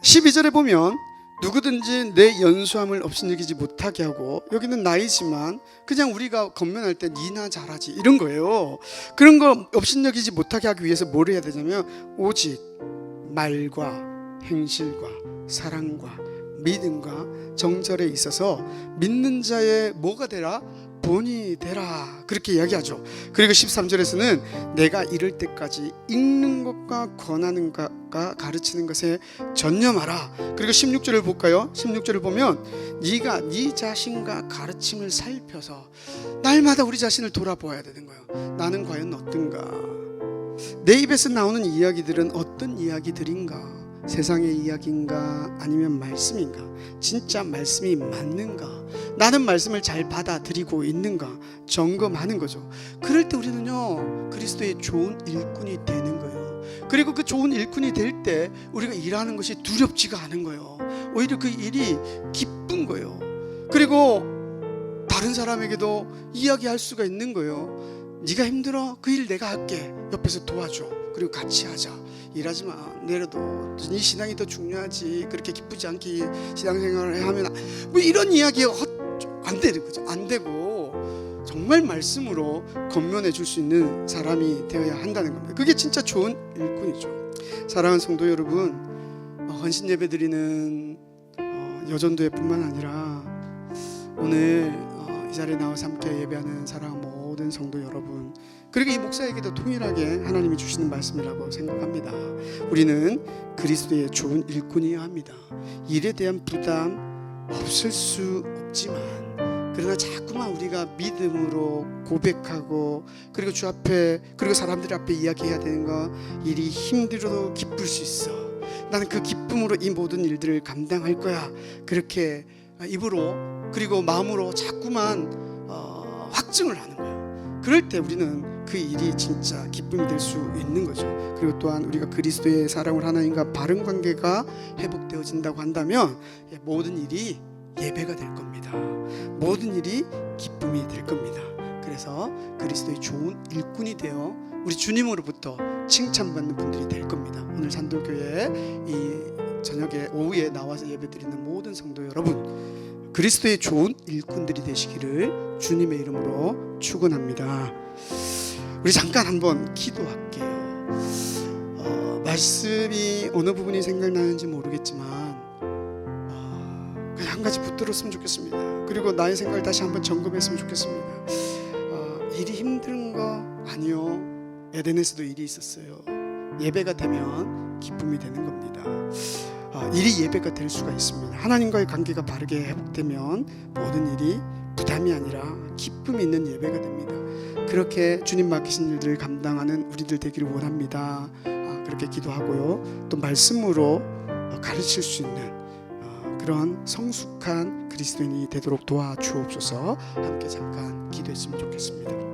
12절에 보면 누구든지 내 연수함을 업신여기지 못하게 하고, 여기는 나이지만 그냥 우리가 권면할 때 니나 잘하지 이런 거예요. 그런 거 업신여기지 못하게 하기 위해서 뭘 해야 되냐면 오직 말과 행실과 사랑과 믿음과 정절에 있어서 믿는 자의 뭐가 되라? 본이 되라 그렇게 이야기하죠. 그리고 13절에서는 내가 이를 때까지 읽는 것과 권하는 것과 가르치는 것에 전념하라. 그리고 16절을 볼까요? 16절을 보면 네가 네 자신과 가르침을 살펴서 날마다 우리 자신을 돌아보아야 되는 거예요. 나는 과연 어떤가? 내 입에서 나오는 이야기들은 어떤 이야기들인가? 세상의 이야기인가 아니면 말씀인가? 진짜 말씀이 맞는가? 나는 말씀을 잘 받아들이고 있는가? 점검하는 거죠. 그럴 때 우리는요 그리스도의 좋은 일꾼이 되는 거예요. 그리고 그 좋은 일꾼이 될 때 우리가 일하는 것이 두렵지가 않은 거예요. 오히려 그 일이 기쁜 거예요. 그리고 다른 사람에게도 이야기할 수가 있는 거예요. 네가 힘들어? 그 일 내가 할게. 옆에서 도와줘. 그리고 같이 하자. 일하지 마. 내려도 네 신앙이 더 중요하지. 그렇게 기쁘지 않게 신앙생활을 하면 뭐 이런 이야기가 안 되는 거죠. 안 되고 정말 말씀으로 건면해 줄 수 있는 사람이 되어야 한다는 겁니다. 그게 진짜 좋은 일꾼이죠. 사랑하는 성도 여러분, 헌신 예배 드리는 여전도회 뿐만 아니라 오늘 이 자리에 나와서 함께 예배하는 사랑하는 모든 성도 여러분, 그리고 이 목사에게도 동일하게 하나님이 주시는 말씀이라고 생각합니다. 우리는 그리스도의 좋은 일꾼이어야 합니다. 일에 대한 부담 없을 수 없지만 그러나 자꾸만 우리가 믿음으로 고백하고 그리고 주 앞에 그리고 사람들 앞에 이야기해야 되는 거, 일이 힘들어도 기쁠 수 있어. 나는 그 기쁨으로 이 모든 일들을 감당할 거야. 그렇게 입으로 그리고 마음으로 자꾸만 확증을 하는 거예요. 그럴 때 우리는 그 일이 진짜 기쁨이 될 수 있는 거죠. 그리고 또한 우리가 그리스도의 사랑을 하나님과 바른 관계가 회복되어진다고 한다면 모든 일이 예배가 될 겁니다. 모든 일이 기쁨이 될 겁니다. 그래서 그리스도의 좋은 일꾼이 되어 우리 주님으로부터 칭찬받는 분들이 될 겁니다. 오늘 산돌교회 이 저녁에 오후에 나와서 예배드리는 모든 성도 여러분, 그리스도의 좋은 일꾼들이 되시기를 주님의 이름으로 축원합니다. 우리 잠깐 한번 기도할게요. 말씀이 어느 부분이 생각나는지 모르겠지만 그냥 한 가지 붙들었으면 좋겠습니다. 그리고 나의 생각을 다시 한번 점검했으면 좋겠습니다. 일이 힘든 거 아니요. 에덴에서도 일이 있었어요. 예배가 되면 기쁨이 되는 겁니다. 일이 예배가 될 수가 있습니다. 하나님과의 관계가 바르게 회복되면 모든 일이 부담이 아니라 기쁨이 있는 예배가 됩니다. 그렇게 주님 맡기신 일들을 감당하는 우리들 되기를 원합니다. 그렇게 기도하고요. 또 말씀으로 가르칠 수 있는 그런 성숙한 그리스도인이 되도록 도와주옵소서. 함께 잠깐 기도했으면 좋겠습니다.